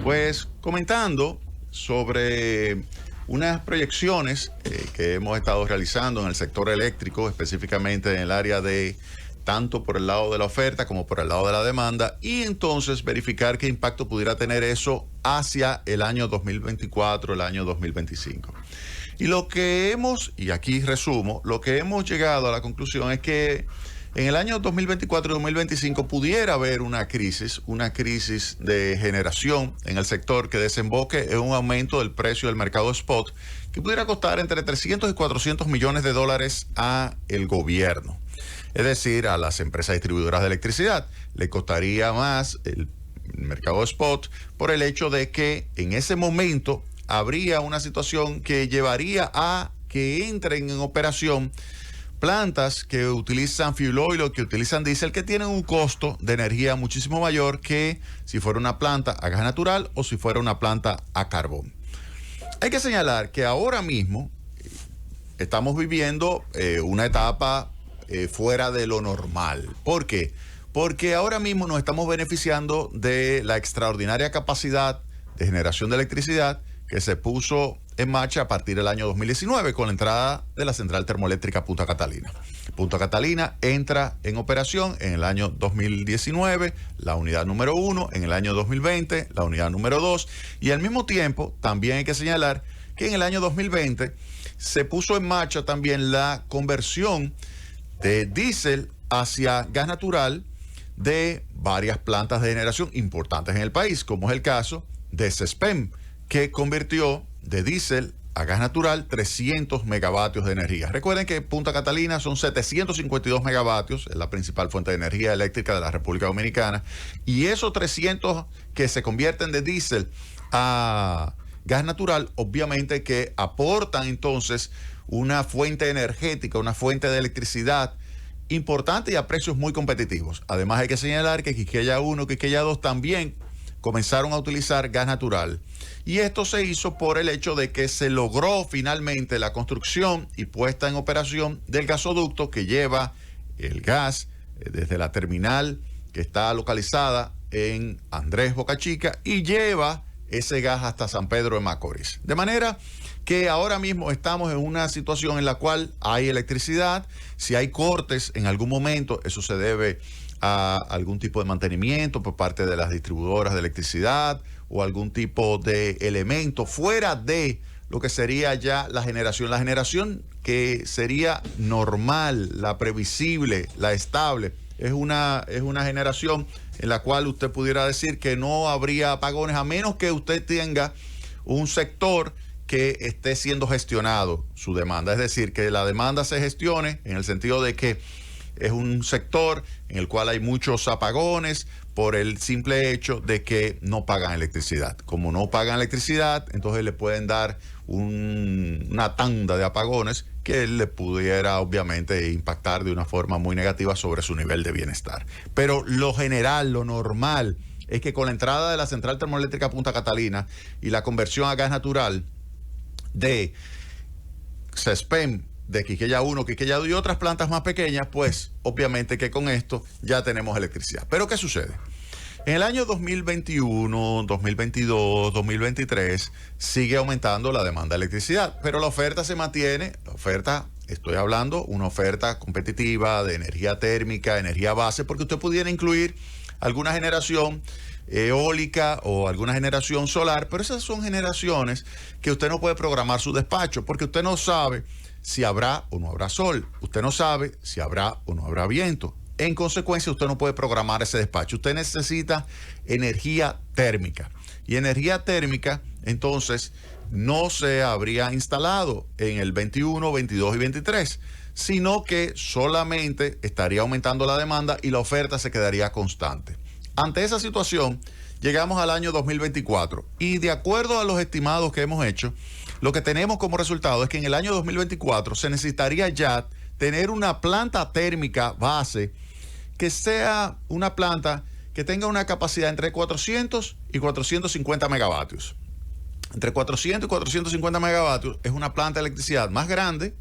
Pues comentando sobre unas proyecciones que hemos estado realizando en el sector eléctrico, específicamente en el área de tanto por el lado de la oferta como por el lado de la demanda, y entonces verificar qué impacto pudiera tener eso hacia el año 2024, el año 2025. Y lo que y aquí resumo, lo que hemos llegado a la conclusión es que en el año 2024 y 2025 pudiera haber una crisis de generación en el sector que desemboque en un aumento del precio del mercado spot que pudiera costar entre 300 y 400 millones de dólares a el gobierno. Es decir, a las empresas distribuidoras de electricidad le costaría más el mercado spot por el hecho de que en ese momento habría una situación que llevaría a que entren en operación plantas que utilizan fuel oil o que utilizan diésel, que tienen un costo de energía muchísimo mayor que si fuera una planta a gas natural o si fuera una planta a carbón. Hay que señalar que ahora mismo estamos viviendo una etapa fuera de lo normal. ¿Por qué? Porque ahora mismo nos estamos beneficiando de la extraordinaria capacidad de generación de electricidad que se puso en marcha a partir del año 2019 con la entrada de la central termoeléctrica Punta Catalina. Punta Catalina entra en operación en el año 2019, la unidad número 1, en el año 2020, la unidad número 2, y al mismo tiempo también hay que señalar que en el año 2020 se puso en marcha también la conversión de diésel hacia gas natural de varias plantas de generación importantes en el país, como es el caso de CESPEM, que convirtió de diésel a gas natural 300 megavatios de energía. Recuerden que Punta Catalina son 752 megavatios, es la principal fuente de energía eléctrica de la República Dominicana, y esos 300 que se convierten de diésel a gas natural, obviamente que aportan entonces una fuente energética, una fuente de electricidad importante y a precios muy competitivos. Además hay que señalar que Quisqueya 1, Quisqueya 2 también comenzaron a utilizar gas natural. Y esto se hizo por el hecho de que se logró finalmente la construcción y puesta en operación del gasoducto que lleva el gas desde la terminal que está localizada en Andrés Boca Chica y lleva ese gas hasta San Pedro de Macorís. De manera que ahora mismo estamos en una situación en la cual hay electricidad. Si hay cortes en algún momento, eso se debe a algún tipo de mantenimiento por parte de las distribuidoras de electricidad o algún tipo de elemento fuera de lo que sería ya la generación que sería normal, la previsible, la estable. Es una generación en la cual usted pudiera decir que no habría apagones a menos que usted tenga un sector que esté siendo gestionado su demanda. Es decir, que la demanda se gestione en el sentido de que es un sector en el cual hay muchos apagones por el simple hecho de que no pagan electricidad. Como no pagan electricidad, entonces le pueden dar una tanda de apagones que le pudiera obviamente impactar de una forma muy negativa sobre su nivel de bienestar. Pero lo general, lo normal, es que con la entrada de la central termoeléctrica Punta Catalina y la conversión a gas natural de CESPEM, de Quisqueya 1, Quisqueya 2 y otras plantas más pequeñas, pues obviamente que con esto ya tenemos electricidad. Pero ¿qué sucede? En el año 2021, 2022, 2023 sigue aumentando la demanda de electricidad, pero la oferta se mantiene. La oferta, estoy hablando, una oferta competitiva de energía térmica, energía base, porque usted pudiera incluir alguna generación eólica o alguna generación solar, pero esas son generaciones que usted no puede programar su despacho, porque usted no sabe si habrá o no habrá sol, usted no sabe si habrá o no habrá viento. En consecuencia, usted no puede programar ese despacho. Usted necesita energía térmica. Y energía térmica, entonces, no se habría instalado en el 21, 22 y 23, sino que solamente estaría aumentando la demanda y la oferta se quedaría constante. Ante esa situación, llegamos al año 2024 y de acuerdo a los estimados que hemos hecho, lo que tenemos como resultado es que en el año 2024 se necesitaría ya tener una planta térmica base que sea una planta que tenga una capacidad entre 400 y 450 megavatios. Entre 400 y 450 megavatios es una planta de electricidad más grande,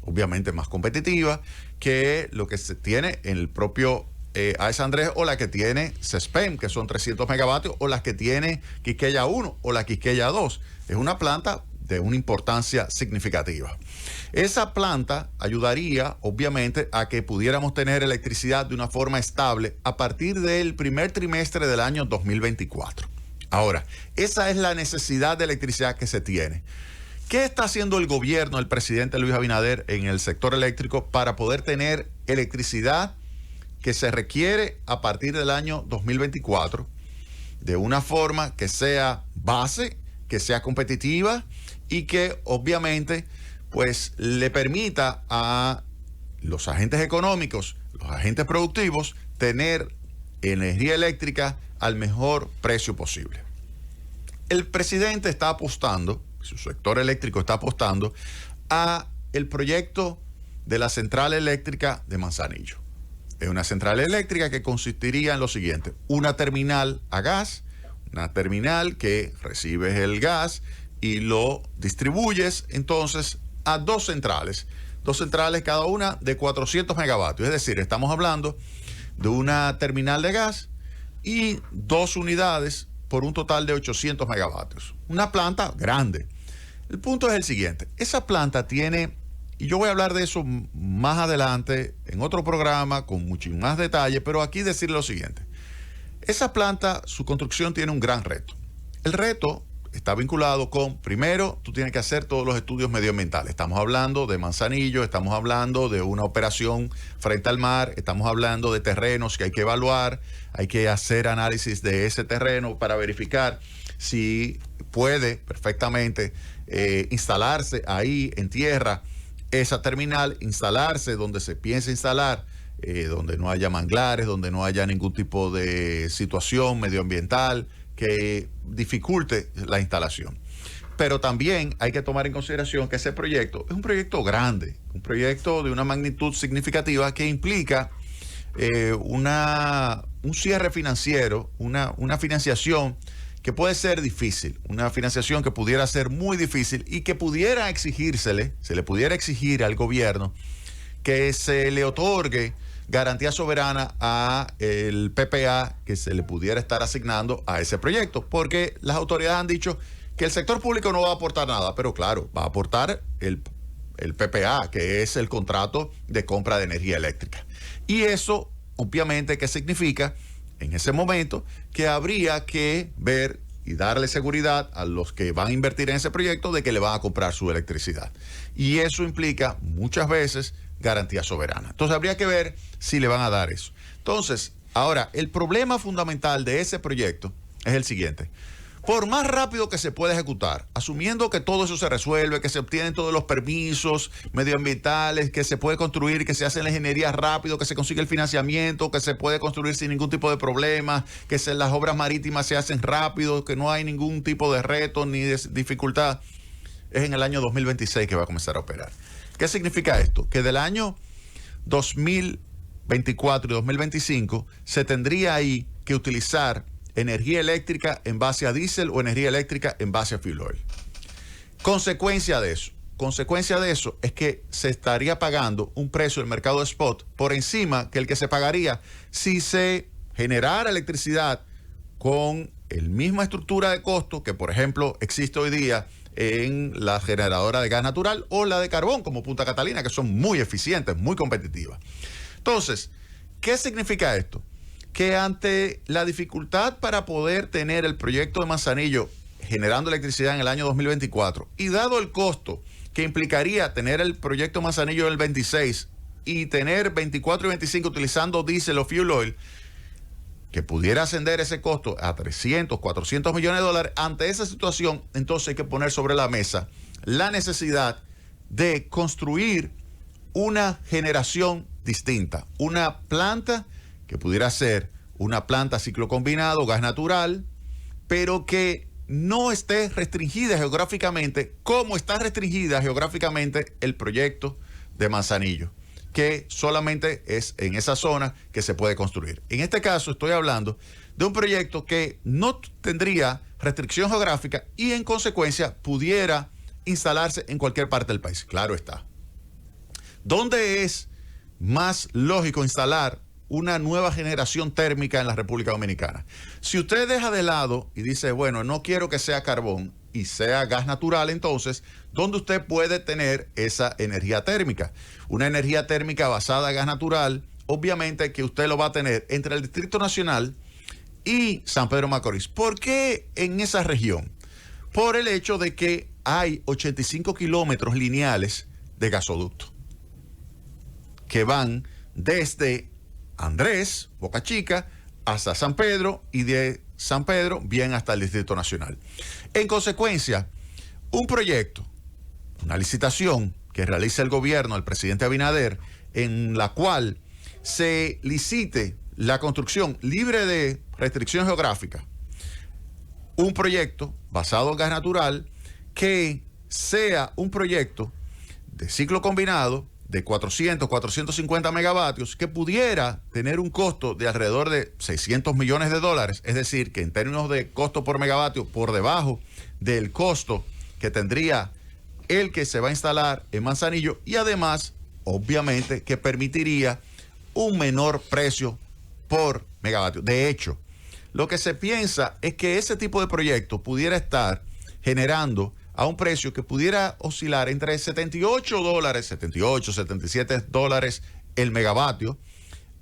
obviamente más competitiva, que lo que se tiene en el propio AES Andrés, o la que tiene CESPEM, que son 300 megavatios, o las que tiene Quisqueya 1 o la Quisqueya 2. Es una planta de una importancia significativa. Esa planta ayudaría, obviamente, a que pudiéramos tener electricidad de una forma estable a partir del primer trimestre del año 2024. Ahora, esa es la necesidad de electricidad que se tiene. ¿Qué está haciendo el gobierno, el presidente Luis Abinader, en el sector eléctrico para poder tener electricidad que se requiere a partir del año 2024 de una forma que sea base, que sea competitiva y que obviamente pues le permita a los agentes económicos, los agentes productivos, tener energía eléctrica al mejor precio posible? El presidente está apostando, su sector eléctrico está apostando a el proyecto de la central eléctrica de Manzanillo. Es una central eléctrica que consistiría en lo siguiente: una terminal a gas, una terminal que recibes el gas y lo distribuyes entonces a dos centrales cada una de 400 megavatios. Es decir, estamos hablando de una terminal de gas y dos unidades por un total de 800 megavatios. Una planta grande. El punto es el siguiente: esa planta tiene, y yo voy a hablar de eso más adelante en otro programa con mucho más detalle, pero aquí decir lo siguiente: esa planta, su construcción tiene un gran reto. El reto está vinculado con, primero, tú tienes que hacer todos los estudios medioambientales. Estamos hablando de Manzanillo, estamos hablando de una operación frente al mar, estamos hablando de terrenos que hay que evaluar, hay que hacer análisis de ese terreno para verificar si puede perfectamente instalarse ahí en tierra esa terminal, instalarse donde se piensa instalar, donde no haya manglares, donde no haya ningún tipo de situación medioambiental que dificulte la instalación. Pero también hay que tomar en consideración que ese proyecto es un proyecto grande, un proyecto de una magnitud significativa que implica un cierre financiero, una financiación que puede ser difícil, una financiación que pudiera ser muy difícil y que pudiera exigírsele, se le pudiera exigir al gobierno que se le otorgue garantía soberana a el PPA que se le pudiera estar asignando a ese proyecto, porque las autoridades han dicho que el sector público no va a aportar nada, pero claro, va a aportar el PPA, que es el contrato de compra de energía eléctrica. Y eso, obviamente, ¿qué significa? En ese momento que habría que ver y darle seguridad a los que van a invertir en ese proyecto de que le van a comprar su electricidad. Y eso implica muchas veces garantía soberana. Entonces habría que ver si le van a dar eso. Entonces, ahora, el problema fundamental de ese proyecto es el siguiente: por más rápido que se pueda ejecutar, asumiendo que todo eso se resuelve, que se obtienen todos los permisos medioambientales, que se puede construir, que se hace la ingeniería rápido, que se consigue el financiamiento, que se puede construir sin ningún tipo de problema, que las obras marítimas se hacen rápido, que no hay ningún tipo de reto ni de dificultad, es en el año 2026 que va a comenzar a operar. ¿Qué significa esto? Que del año 2024 y 2025 se tendría ahí que utilizar energía eléctrica en base a diésel o energía eléctrica en base a fuel oil. Consecuencia de eso es que se estaría pagando un precio del mercado de spot por encima que el que se pagaría si se generara electricidad con la misma estructura de costo que, por ejemplo, existe hoy día en la generadora de gas natural o la de carbón como Punta Catalina, que son muy eficientes, muy competitivas. Entonces, ¿qué significa esto? Que ante la dificultad para poder tener el proyecto de Manzanillo generando electricidad en el año 2024 y dado el costo que implicaría tener el proyecto Manzanillo en el 26 y tener 24 y 25 utilizando diésel o fuel oil, que pudiera ascender ese costo a 300, 400 millones de dólares, ante esa situación, entonces hay que poner sobre la mesa la necesidad de construir una generación distinta, una planta que pudiera ser una planta ciclo combinado, gas natural, pero que no esté restringida geográficamente como está restringida geográficamente el proyecto de Manzanillo, que solamente es en esa zona que se puede construir. En este caso estoy hablando de un proyecto que no tendría restricción geográfica y en consecuencia pudiera instalarse en cualquier parte del país. Claro está. ¿Dónde es más lógico instalar una nueva generación térmica en la República Dominicana. Si usted deja de lado y dice, bueno, no quiero que sea carbón y sea gas natural, entonces, ¿dónde usted puede tener esa energía térmica? Una energía térmica basada en gas natural, obviamente que usted lo va a tener entre el Distrito Nacional y San Pedro Macorís. ¿Por qué en esa región? Por el hecho de que hay 85 kilómetros lineales de gasoducto que van desde Andrés, Boca Chica, hasta San Pedro y de San Pedro bien hasta el Distrito Nacional. En consecuencia, un proyecto, una licitación que realiza el gobierno, el presidente Abinader, en la cual se licite la construcción libre de restricción geográfica, un proyecto basado en gas natural que sea un proyecto de ciclo combinado de 450 megavatios que pudiera tener un costo de alrededor de 600 millones de dólares, es decir, que en términos de costo por megavatio, por debajo del costo que tendría el que se va a instalar en Manzanillo, y además, obviamente, que permitiría un menor precio por megavatio. De hecho, lo que se piensa es que ese tipo de proyecto pudiera estar generando a un precio que pudiera oscilar entre 78 dólares, 78, 77 dólares el megavatio,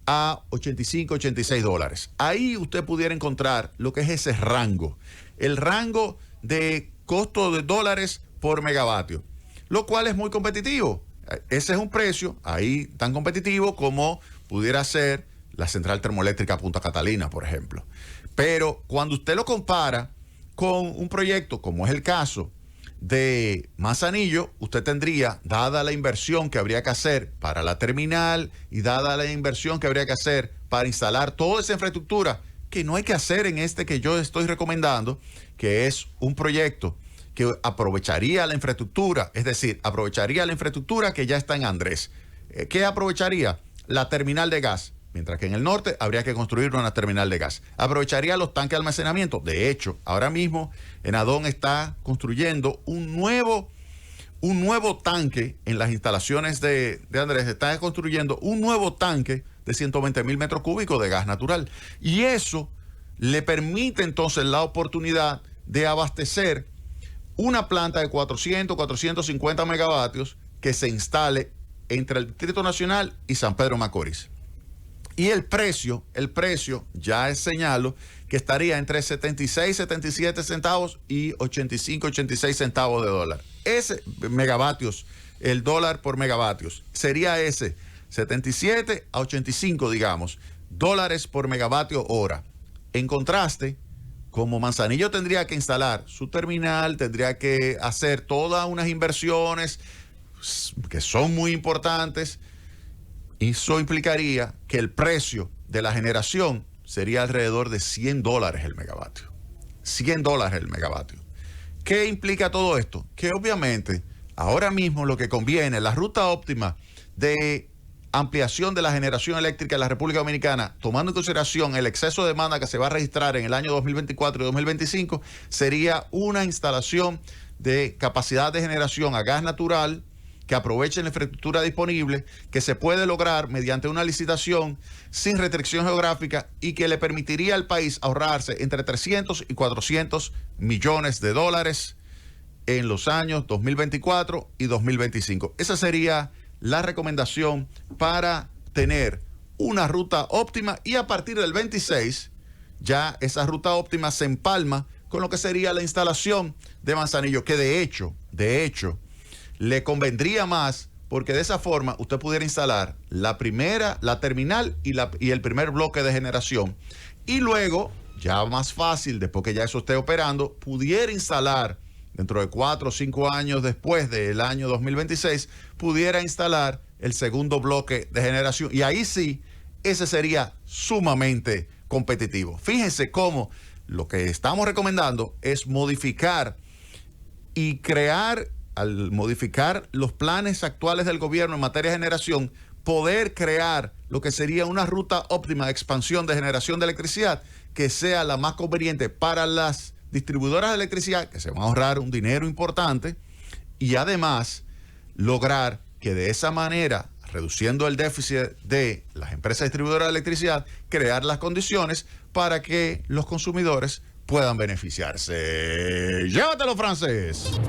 a 85, 86 dólares. Ahí usted pudiera encontrar lo que es ese rango, el rango de costo de dólares por megavatio, lo cual es muy competitivo. Ese es un precio ahí tan competitivo como pudiera ser la central termoeléctrica Punta Catalina, por ejemplo. Pero cuando usted lo compara con un proyecto como es el caso de Manzanillo, usted tendría, dada la inversión que habría que hacer para la terminal y dada la inversión que habría que hacer para instalar toda esa infraestructura, que no hay que hacer en este que yo estoy recomendando, que es un proyecto que aprovecharía la infraestructura, es decir, aprovecharía la infraestructura que ya está en Andrés. ¿Qué aprovecharía? La terminal de gas. Mientras que en el norte habría que construir una terminal de gas. Aprovecharía los tanques de almacenamiento. De hecho, ahora mismo Enadón está construyendo un nuevo tanque en las instalaciones de Andrés. Está construyendo un nuevo tanque de 120,000 metros cúbicos de gas natural. Y eso le permite entonces la oportunidad de abastecer una planta de 400, 450 megavatios que se instale entre el Distrito Nacional y San Pedro Macorís. Y el precio, ya señalo, que estaría entre 76, 77 centavos y 85, 86 centavos de dólar. Ese megavatios, el dólar por megavatios, sería ese 77 a 85, digamos, dólares por megavatio hora. En contraste, como Manzanillo tendría que instalar su terminal, tendría que hacer todas unas inversiones que son muy importantes. Eso implicaría que el precio de la generación sería alrededor de 100 dólares el megavatio. 100 dólares el megavatio. ¿Qué implica todo esto? Que obviamente ahora mismo lo que conviene, la ruta óptima de ampliación de la generación eléctrica en la República Dominicana, tomando en consideración el exceso de demanda que se va a registrar en el año 2024 y 2025, sería una instalación de capacidad de generación a gas natural que aprovechen la infraestructura disponible, que se puede lograr mediante una licitación sin restricción geográfica y que le permitiría al país ahorrarse entre 300 y 400 millones de dólares en los años 2024 y 2025. Esa sería la recomendación para tener una ruta óptima, y a partir del 26 ya esa ruta óptima se empalma con lo que sería la instalación de Manzanillo, que de hecho, le convendría más, porque de esa forma usted pudiera instalar la terminal y el primer bloque de generación, y luego, ya más fácil, después que ya eso esté operando, pudiera instalar dentro de 4 o 5 años después del año 2026, pudiera instalar el segundo bloque de generación, y ahí sí, ese sería sumamente competitivo. Fíjense cómo lo que estamos recomendando es modificar y crear, al modificar los planes actuales del gobierno en materia de generación, poder crear lo que sería una ruta óptima de expansión de generación de electricidad que sea la más conveniente para las distribuidoras de electricidad, que se van a ahorrar un dinero importante, y además lograr que de esa manera reduciendo el déficit de las empresas distribuidoras de electricidad, crear las condiciones para que los consumidores puedan beneficiarse. ¡Llévatelo, francés!